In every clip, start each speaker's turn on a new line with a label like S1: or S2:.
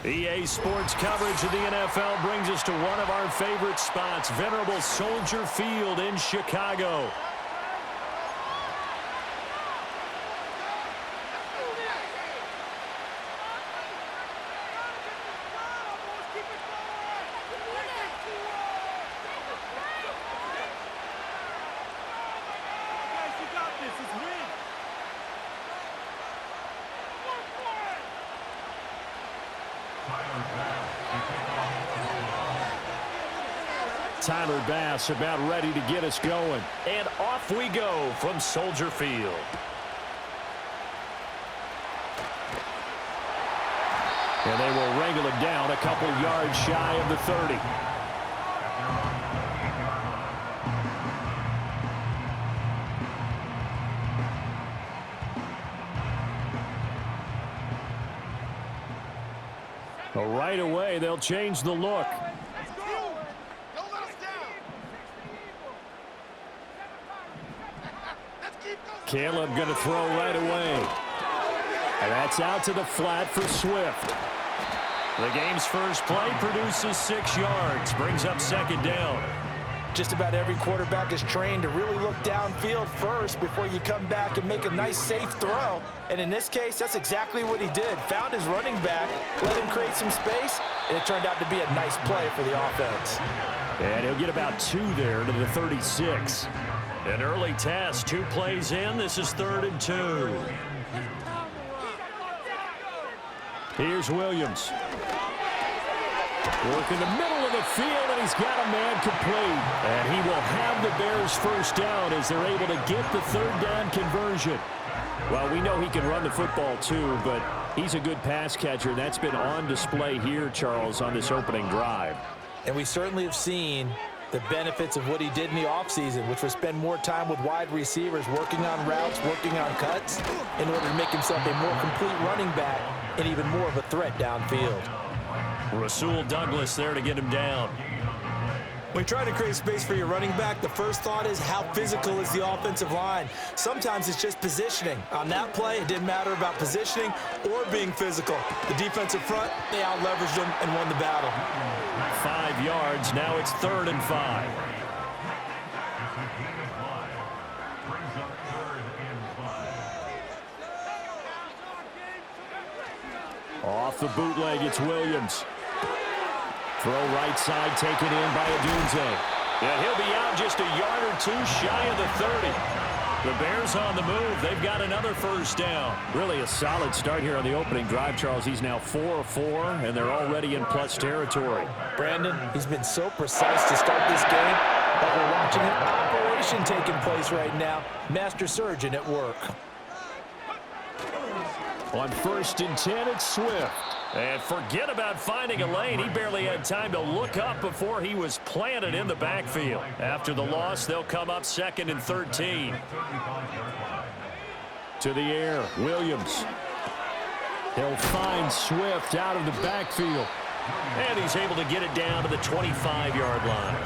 S1: EA Sports coverage of the NFL brings us to one of our favorite spots, venerable Soldier Field in Chicago. Tyler Bass about ready to get us going. And off we go from Soldier Field. And they will wrangle him down a couple yards shy of the 30. Well, right away, they'll change the look. Caleb going to throw right away. And that's out to the flat for Swift. The game's first play produces 6 yards, brings up second down.
S2: Just about every quarterback is trained to really look downfield first before you come back and make a nice, safe throw. And in this case, that's exactly what he did. Found his running back, let him create some space, and it turned out to be a nice play for the offense.
S1: And he'll get about 2 there to the 36. An early test, 2 plays in. This is 3rd and 2. Here's Williams. Work in the middle of the field, and he's got a man complete. And he will have the Bears first down as they're able to get the 3rd down conversion. Well, we know he can run the football too, but he's a good pass catcher. That's been on display here, Charles, on this opening drive.
S2: And we certainly have seen the benefits of what he did in the offseason, which was spend more time with wide receivers, working on routes, working on cuts, in order to make himself a more complete running back and even more of a threat downfield.
S1: Rasul Douglas there to get him down.
S2: When you try to create space for your running back, the first thought is how physical is the offensive line. Sometimes it's just positioning. On that play, it didn't matter about positioning or being physical. The defensive front, they out-leveraged them and won the battle.
S1: 5 yards, now it's 3rd and 5. Off the bootleg, it's Williams. Throw right side, taken in by Adunze. Yeah, he'll be out just a yard or 2 shy of the 30. The Bears on the move. They've got another first down. Really a solid start here on the opening drive, Charles. He's now 4 of 4, and they're already in plus territory.
S2: Brandon, he's been so precise to start this game, but we're watching an operation taking place right now. Master surgeon at work.
S1: On 1st and 10, it's Swift. And forget about finding a lane. He barely had time to look up before he was planted in the backfield. After the loss, they'll come up 2nd and 13. To the air, Williams. He'll find Swift out of the backfield. And he's able to get it down to the 25-yard line.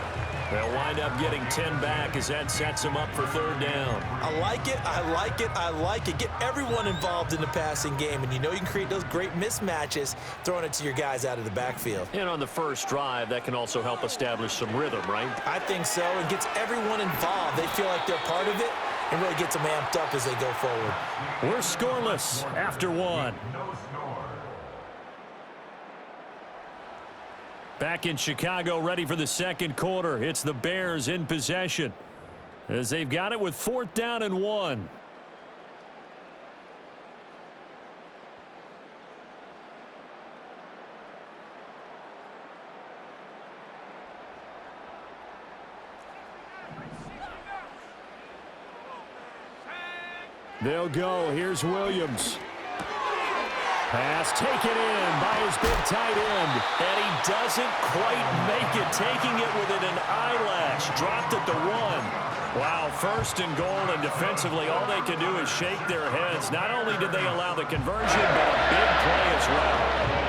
S1: They'll wind up getting 10 back as that sets him up for 3rd down.
S2: I like it, I like it, I like it. Get everyone involved in the passing game, and you know you can create those great mismatches throwing it to your guys out of the backfield.
S1: And on the first drive, that can also help establish some rhythm, right?
S2: I think so. It gets everyone involved. They feel like they're part of it and really gets them amped up as they go forward.
S1: We're scoreless after 1. Back in Chicago, ready for the 2nd quarter. It's the Bears in possession as they've got it with 4th down and 1. They'll go. Here's Williams. Pass taken in by his big tight end. And he doesn't quite make it, taking it within an eyelash. Dropped at the 1. Wow, 1st and goal, and defensively all they can do is shake their heads. Not only did they allow the conversion, but a big play as well.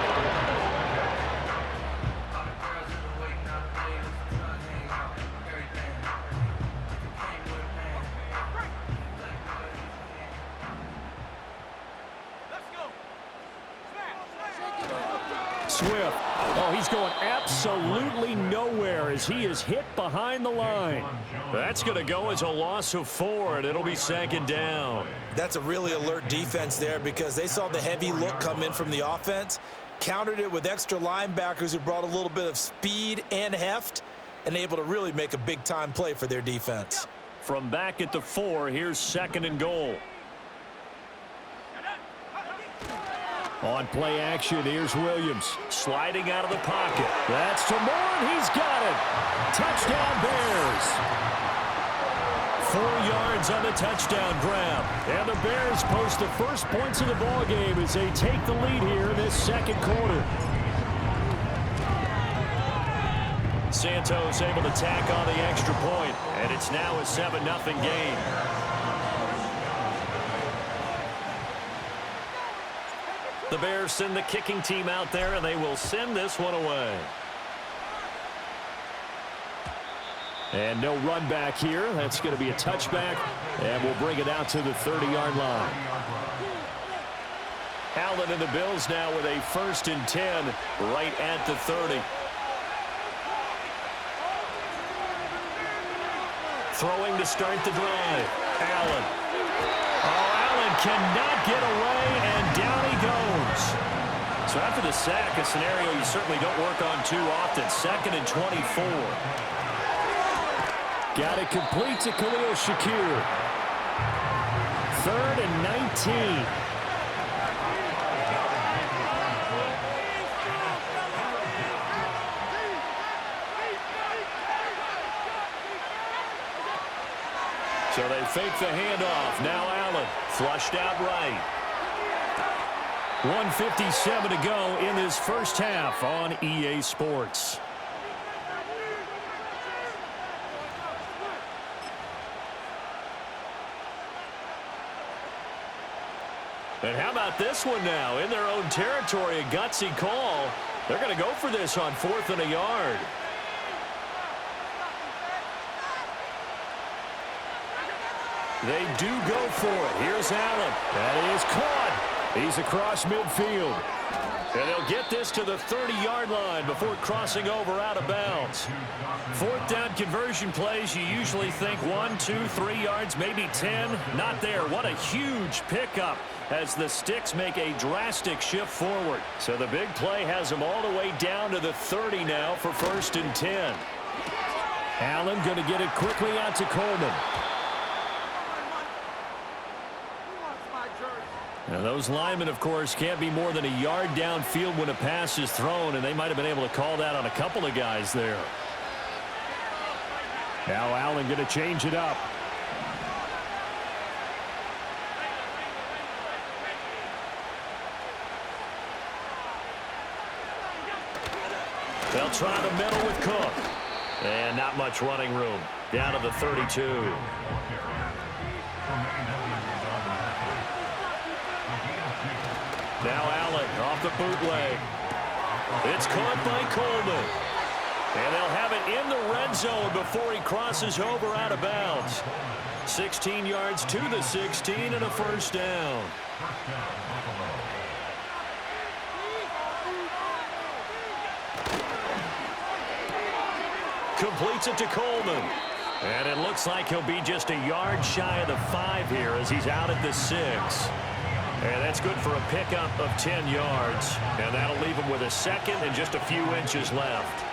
S1: Swift. Oh, he's going absolutely nowhere as he is hit behind the line. That's going to go as a loss of 4, and it'll be 2nd down.
S2: That's a really alert defense there because they saw the heavy look come in from the offense, countered it with extra linebackers who brought a little bit of speed and heft, and able to really make a big-time play for their defense.
S1: From back at the 4, here's 2nd and goal. On play action, here's Williams. Sliding out of the pocket. That's to Moore, and he's got it. Touchdown Bears. 4 yards on the touchdown grab. And the Bears post the first points of the ballgame as they take the lead here in this 2nd quarter. Santos able to tack on the extra point, and it's now a 7-0 game. The Bears send the kicking team out there, and they will send this one away. And no run back here. That's going to be a touchback, and we'll bring it out to the 30-yard line. Allen and the Bills now with a 1st and 10 right at the 30. Throwing to start the drive. Allen. Oh, Allen cannot get away, and down he goes. So after the sack, a scenario you certainly don't work on too often. 2nd and 24. Got it complete to Khalil Shakir. 3rd and 19. So they fake the handoff. Now Allen flushed out right. 1:57 to go in this first half on EA Sports. And how about this one now? In their own territory, a gutsy call. They're going to go for this on 4th and a yard. They do go for it. Here's Allen. That is caught. He's across midfield. And they'll get this to the 30-yard line before crossing over out of bounds. 4th down conversion plays, you usually think 1, 2, 3 yards, maybe 10. Not there. What a huge pickup as the Sticks make a drastic shift forward. So the big play has them all the way down to the 30 now for 1st and 10. Allen going to get it quickly out to Coleman. Now those linemen, of course, can't be more than a yard downfield when a pass is thrown, and they might have been able to call that on a couple of guys there. Now Allen going to change it up. They'll try the middle with Cook. And not much running room. Down to the 32. Now Allen off the bootleg. It's caught by Coleman. And they'll have it in the red zone before he crosses over out of bounds. 16 yards to the 16 and a 1st down. Completes it to Coleman. And it looks like he'll be just a yard shy of the 5 here as he's out at the 6. And that's good for a pickup of 10 yards. And that'll leave him with a 2nd and just a few inches left.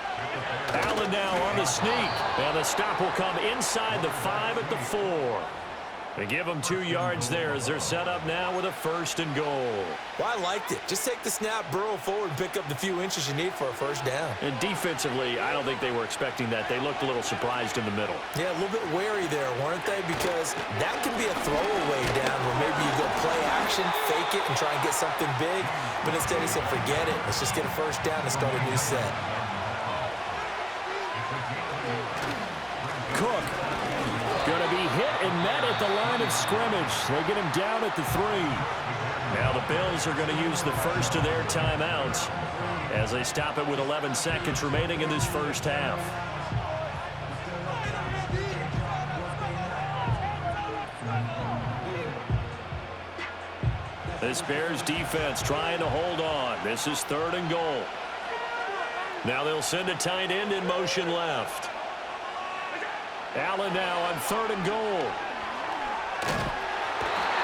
S1: Allen now on the sneak. And the stop will come inside the 5 at the 4. They give them 2 yards there as they're set up now with a 1st and goal.
S2: Well, I liked it. Just take the snap, burrow forward, and pick up the few inches you need for a 1st down.
S1: And defensively, I don't think they were expecting that. They looked a little surprised in the middle.
S2: Yeah, a little bit wary there, weren't they? Because that can be a throwaway down where maybe you go play action, fake it, and try and get something big. But instead he said, forget it. Let's just get a 1st down and start a new set. Cook.
S1: Going to be hit and met at the line of scrimmage. They get him down at the 3. Now the Bills are going to use the first of their timeouts as they stop it with 11 seconds remaining in this first half. This Bears defense trying to hold on. This is 3rd and goal. Now they'll send a tight end in motion left. Allen now on 3rd and goal.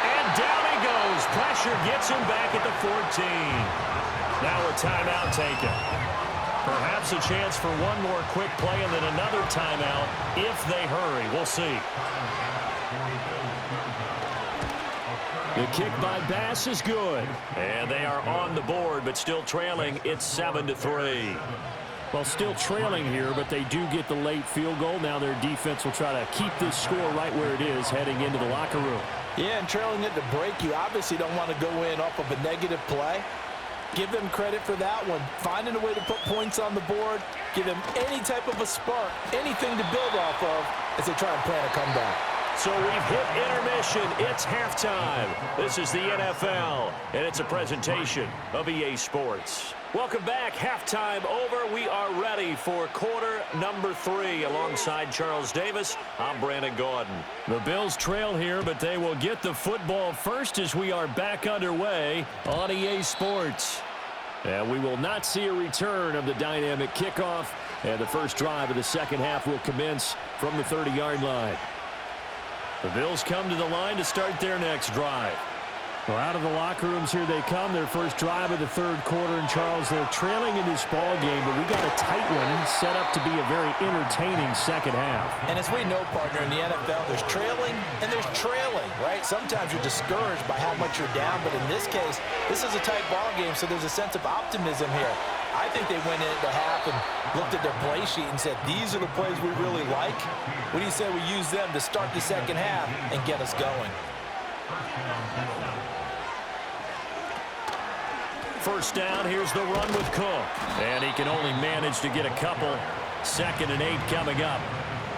S1: And down he goes. Pressure gets him back at the 14. Now a timeout taken. Perhaps a chance for one more quick play and then another timeout if they hurry. We'll see. The kick by Bass is good. And they are on the board, but still trailing. It's 7-3. Well, still trailing here, but they do get the late field goal. Now their defense will try to keep this score right where it is heading into the locker room. Yeah, and trailing at the break, you obviously don't want to go in off of a negative play. Give them credit for that one. Finding a way to put points on the board, give them any type of a spark, anything to build off of as they try and plan a comeback. So we've hit intermission. It's halftime. This is the NFL, and it's a presentation of EA Sports. Welcome back. Halftime over. We are ready for quarter number 3. Alongside Charles Davis, I'm Brandon Gaudin. The Bills trail here, but they will get the football first as we are back underway on EA Sports. And we will not see a return of the dynamic kickoff, and the first drive of the second half will commence from the 30-yard line. The Bills come to the line to start their next drive. Well, out of the locker rooms here they come. Their first drive of the third quarter. And, Charles, they're trailing in this ball game, but we got a tight one set up to be a very entertaining second half. And as we know, partner, in the NFL, there's trailing and there's trailing, right? Sometimes you're discouraged by how much you're down, but in this case, this is a tight ball game, so there's a sense of optimism here. I think they went into half and looked at their play sheet and said, these are the plays we really like. What do you say we use them to start the second half and get us going? First down, here's the run with Cook. And he can only manage to get a couple. 2nd and 8 coming up.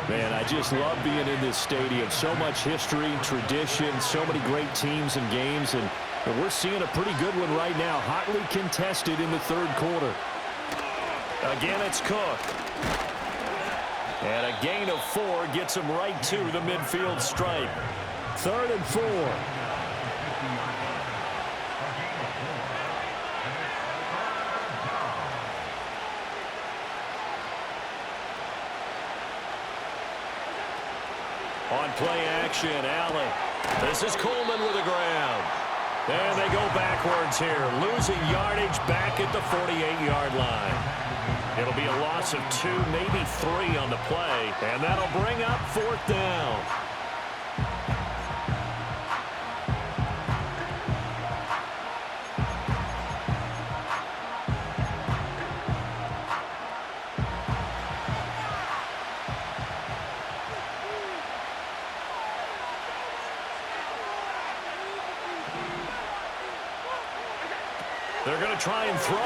S1: Man, I just love being in this stadium. So much history, tradition, so many great teams and games. And we're seeing a pretty good one right now. Hotly contested in the third quarter. Again, it's Cook. And a gain of 4 gets him right to the midfield stripe. 3rd and 4. On play action, Allen. This is Coleman with the ground. And they go backwards here, losing yardage back at the 48-yard line. It'll be a loss of 2, maybe 3 on the play, and that'll bring up 4th down. They're going to try and throw.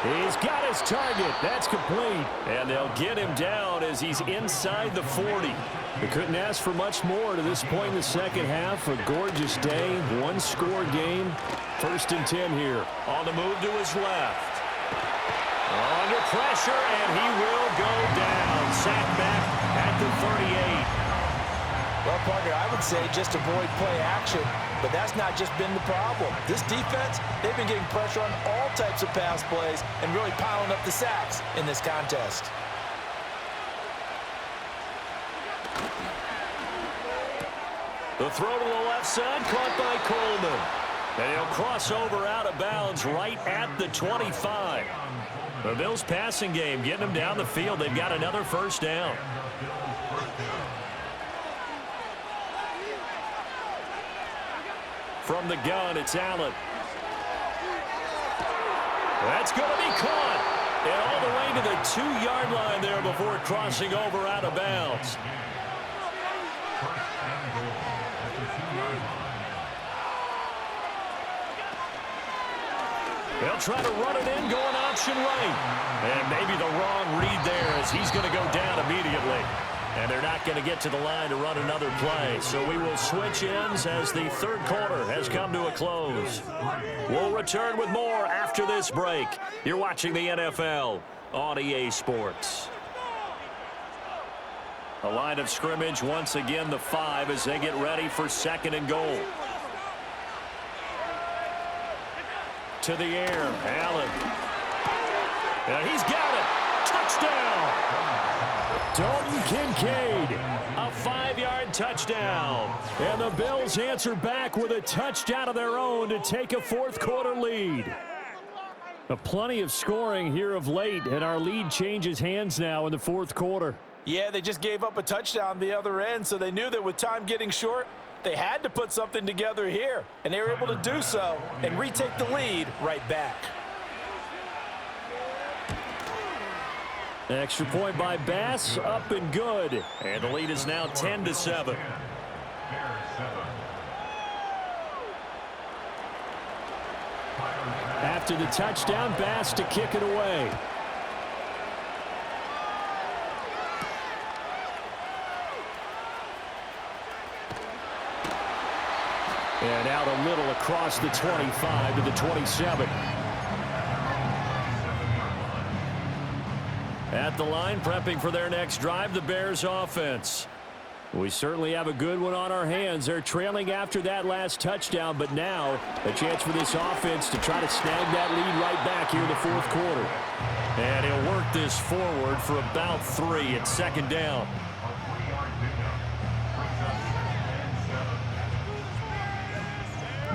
S1: He's got his target. That's complete. And they'll get him down as he's inside the 40. They couldn't ask for much more to this point in the second half. A gorgeous day, one-score game. 1st and 10 here. On the move to his left. Under pressure, and he will go down. Sacked back at the 38. Well, partner, I would say just avoid play action, but that's not just been the problem. This defense, they've been getting pressure on all types of pass plays and really piling up the sacks in this contest. The throw to the left side, caught by Coleman. And he'll cross over out of bounds right at the 25. The Bills passing game, getting them down the field. They've got another first down. From the gun, it's Allen. That's going to be caught. And all the way to the 2-yard line there before crossing over out of bounds. They'll try to run it in, going option right. And maybe the wrong read there as he's going to go down immediately. And they're not going to get to the line to run another play. So we will switch ends as the third quarter has come to a close. We'll return with more after this break. You're watching the NFL on EA Sports. A line of scrimmage, once again the 5 as they get ready for 2nd and goal. To the air, Allen. And he's got it. Touchdown. Dalton Kincaid, a 5-yard touchdown. And the Bills answer back with a touchdown of their own to take a fourth-quarter lead. Plenty of scoring here of late, and our lead changes hands now in the fourth quarter.
S2: Yeah, they just gave up a touchdown the other end, so they knew that with time getting short, they had to put something together here, and they were able to do so and retake the lead right back.
S1: Extra point by Bass, up and good. And the lead is now 10-7. After the touchdown, Bass to kick it away. And out a little across the 25 to the 27. At the line, prepping for their next drive, the Bears offense. We certainly have a good one on our hands. They're trailing after that last touchdown, but now a chance for this offense to try to snag that lead right back here in the fourth quarter. And he'll work this forward for about 3 at second down.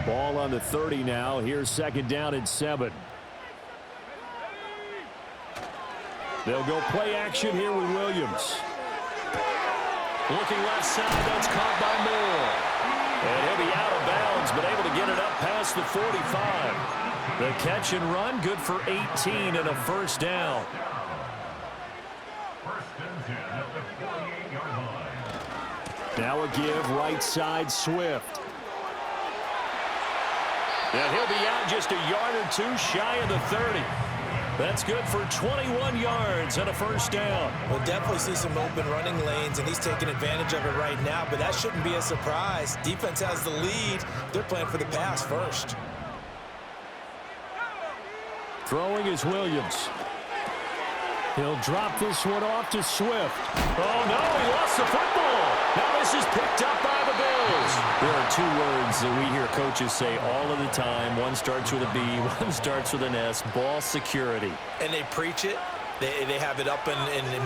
S1: Ball on the 30 now. Here's second down and 7. They'll go play action here with Williams. Looking left side, that's caught by Moore. And he'll be out of bounds, but able to get it up past the 45. The catch and run, good for 18 and a first down. Now a give right side, Swift. And he'll be out just a yard or two shy of the 30. That's good for 21 yards and a first down.
S2: We'll definitely see some open running lanes, and he's taking advantage of it right now, but that shouldn't be a surprise. Defense has the lead. They're playing for the pass first.
S1: Throwing is Williams. He'll drop this one off to Swift. Oh, no, he lost the football. Now this is picked up by the Bills. There are 2 words that we hear coaches say all of the time. One starts with a B, one starts with an S, ball security.
S2: And they preach it. They have it up in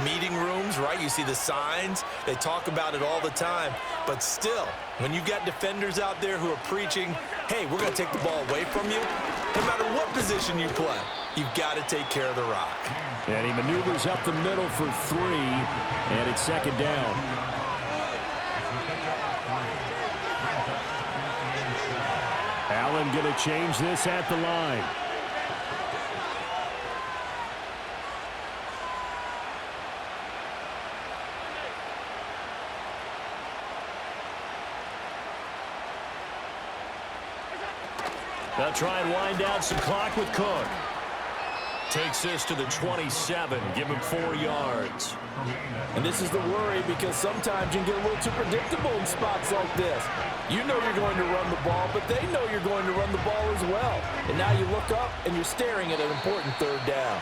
S2: meeting rooms, right? You see the signs. They talk about it all the time. But still, when you've got defenders out there who are preaching, hey, we're going to take the ball away from you, no matter what position you play, you've got to take care of the rock.
S1: And he maneuvers up the middle for 3, and it's second down. Allen going to change this at the line. They'll try and wind down some clock with Cook. Takes this to the 27. Give him 4 yards.
S2: And this is the worry, because sometimes you can get a little too predictable in spots like this. You know you're going to run the ball, but they know you're going to run the ball as well. And now you look up and you're staring at an important third down.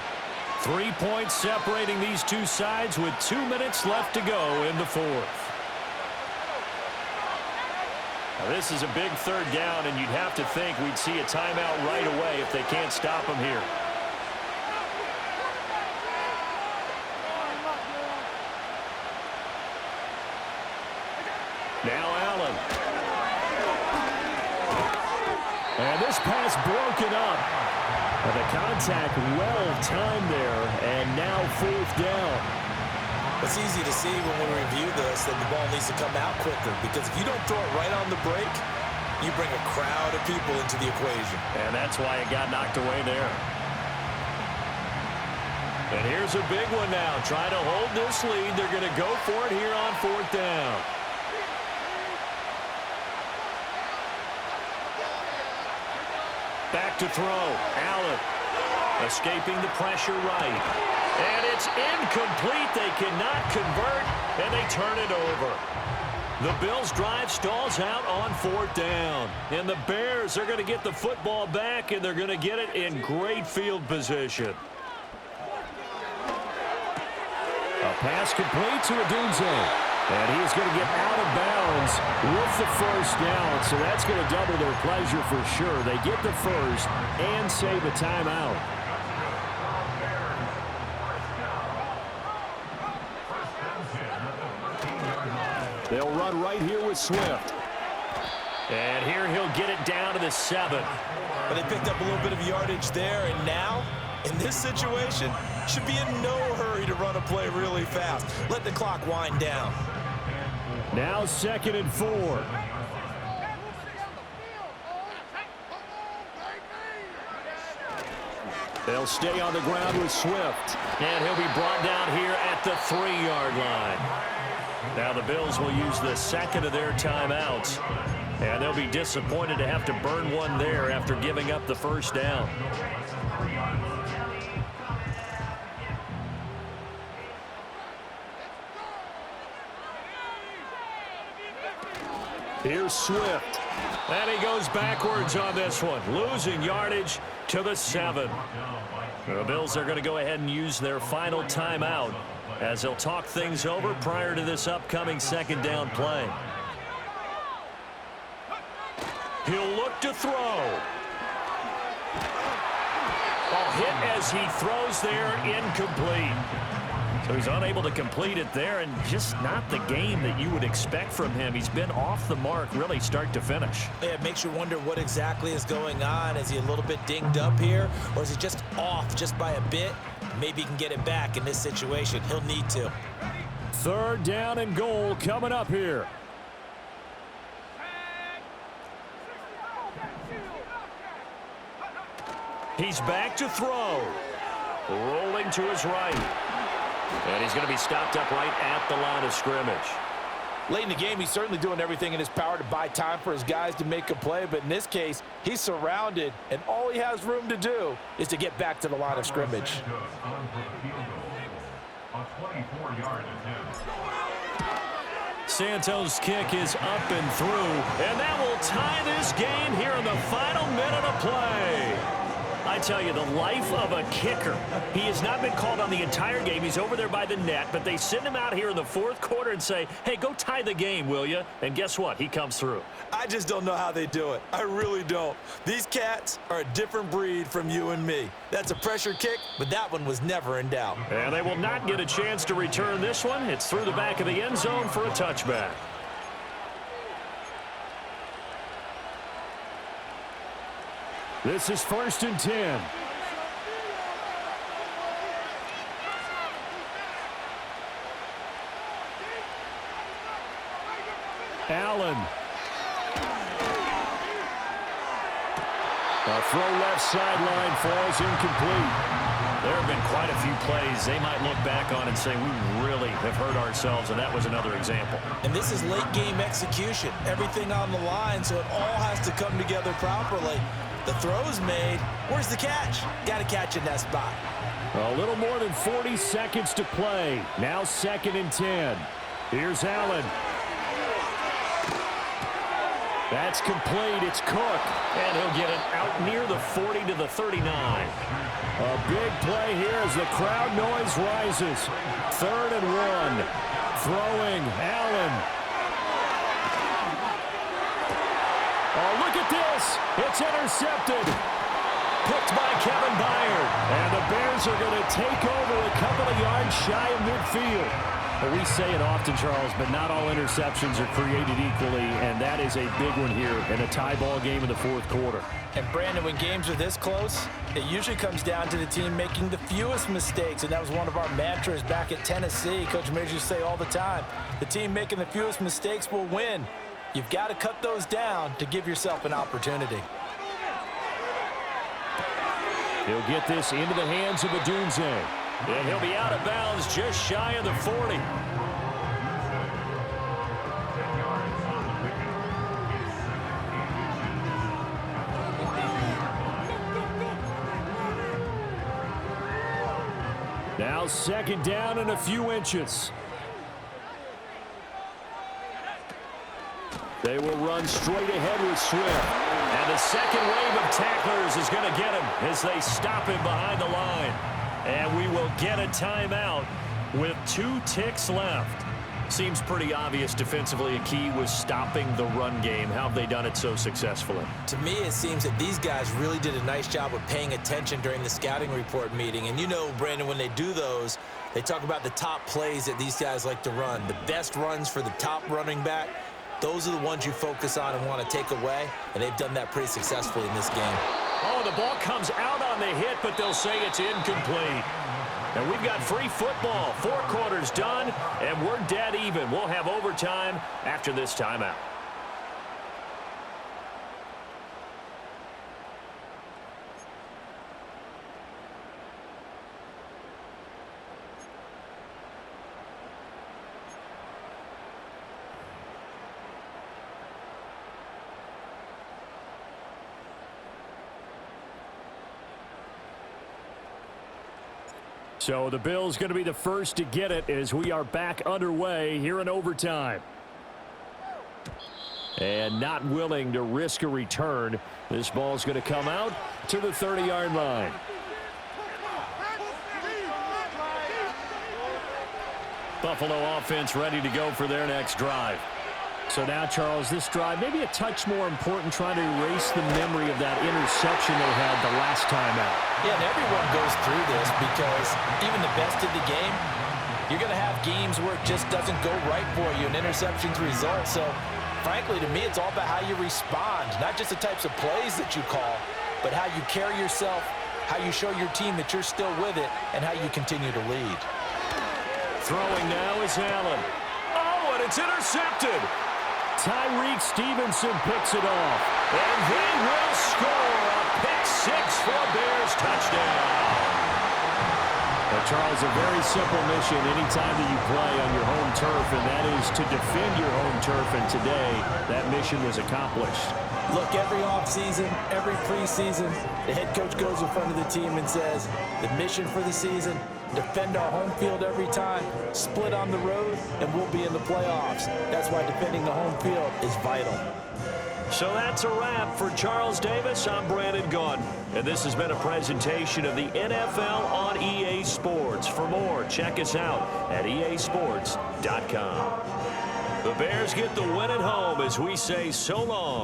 S1: 3 points separating these two sides with 2 minutes left to go in the fourth. Now this is a big third down, and you'd have to think we'd see a timeout right away if they can't stop him here. Now Allen. And this pass broken up. And the contact well timed there, and now fourth down.
S2: It's easy to see when we review this that the ball needs to come out quicker, because if you don't throw it right on the break, you bring a crowd of people into the equation.
S1: And that's why it got knocked away there. And here's a big one now. Trying to hold this lead. They're going to go for it here on fourth down. Back to throw. Allen escaping the pressure right. And it's incomplete. They cannot convert, and they turn it over. The Bills' drive stalls out on fourth down. And the Bears are going to get the football back, and they're going to get it in great field position. A pass complete to Odunze. And he's going to get out of bounds with the first down. So that's going to double their pleasure for sure. They get the first and save a timeout. They'll run right here with Swift. And here he'll get it down to the 7.
S2: But they picked up a little bit of yardage there, and now, in this situation, should be in no hurry to run a play really fast. Let the clock wind down.
S1: Now 2nd and 4. They'll stay on the ground with Swift. And he'll be brought down here at the 3-yard line. Now the Bills will use the 2nd of their timeouts. And they'll be disappointed to have to burn one there after giving up the 1st down. Here's Swift. And he goes backwards on this one, losing yardage to the 7. The Bills are going to go ahead and use their final timeout as they'll talk things over prior to this upcoming 2nd down play. He'll look to throw. Hit as he throws there, incomplete. So he's unable to complete it there, and just not the game that you would expect from him. He's been off the mark really start to finish.
S2: Yeah, it makes you wonder what exactly is going on. Is he a little bit dinged up here, or is he just off just by a bit? Maybe he can get it back in this situation. He'll need to.
S1: 3rd down and goal coming up here. He's back to throw. Rolling to his right. And he's going to be stopped up right at the line of scrimmage.
S2: Late in the game, he's certainly doing everything in his power to buy time for his guys to make a play. But in this case, he's surrounded, and all he has room to do is to get back to the line of scrimmage.
S1: Santos' kick is up and through, and that will tie this game here in the final minute of play. I tell you, the life of a kicker. He has not been called on the entire game. He's over there by the net, but they send him out here in the 4th quarter and say, hey, go tie the game, will you? And guess what? He comes through.
S2: I just don't know how they do it. I really don't. These cats are a different breed from you and me. That's a pressure kick, but that one was never in doubt.
S1: And they will not get a chance to return this one. It's through the back of the end zone for a touchback. This is 1st and 10. Allen. A throw left sideline falls incomplete. There have been quite a few plays they might look back on and say, we really have hurt ourselves, and that was another example.
S2: And this is late game execution. Everything on the line, so it all has to come together properly. The throw's made. Where's the catch? Got to catch in that spot.
S1: A little more than 40 seconds to play. Now 2nd and 10. Here's Allen. That's complete. It's Cook. And he'll get it out near the 40 to the 39. A big play here as the crowd noise rises. 3rd and 1. Throwing Allen. Oh, look at this. It's intercepted. Picked by Kevin Byard. And the Bears are going to take over a couple of yards shy of midfield. Well, we say it often, Charles, but not all interceptions are created equally, and that is a big one here in a tie ball game in the 4th quarter.
S2: And, Brandon, when games are this close, it usually comes down to the team making the fewest mistakes, and that was one of our mantras back at Tennessee. Coach Major used to say all the time, the team making the fewest mistakes will win. You've got to cut those down to give yourself an opportunity.
S1: He'll get this into the hands of Adunze. And he'll be out of bounds just shy of the 40. Now 2nd down and a few inches. They will run straight ahead with Swift. And the second wave of tacklers is going to get him as they stop him behind the line. And we will get a timeout with 2 ticks left. Seems pretty obvious defensively. A key was stopping the run game. How have they done it so successfully?
S2: To me, it seems that these guys really did a nice job of paying attention during the scouting report meeting. And you know, Brandon, when they do those, they talk about the top plays that these guys like to run. The best runs for the top running back, those are the ones you focus on and want to take away. And they've done that pretty successfully in this game.
S1: Oh, the ball comes out on the hit, but they'll say it's incomplete. And we've got free football. 4 quarters done, and we're dead even. We'll have overtime after this timeout. So the Bills going to be the first to get it as we are back underway here in overtime. And not willing to risk a return. This ball's going to come out to the 30-yard line. Buffalo offense ready to go for their next drive. So now, Charles, this drive maybe a touch more important, trying to erase the memory of that interception they had the last time out.
S2: Yeah, and everyone goes through this because even the best of the game, you're going to have games where it just doesn't go right for you, and interceptions result. So, frankly, to me, it's all about how you respond, not just the types of plays that you call, but how you carry yourself, how you show your team that you're still with it, and how you continue to lead.
S1: Throwing now is Allen. Oh, and it's intercepted. Tyreek Stevenson picks it off. And they will score a pick-6 for a Bears touchdown. Well, Charles, a very simple mission anytime that you play on your home turf, and that is to defend your home turf. And today, that mission was accomplished.
S2: Look, every offseason, every preseason, the head coach goes in front of the team and says, the mission for the season, defend our home field every time, split on the road, and we'll be in the playoffs. That's why defending the home field is vital.
S1: So that's a wrap for Charles Davis. I'm Brandon Gaudin, and this has been a presentation of the NFL on EA Sports. For more, check us out at easports.com. The Bears get the win at home as we say so long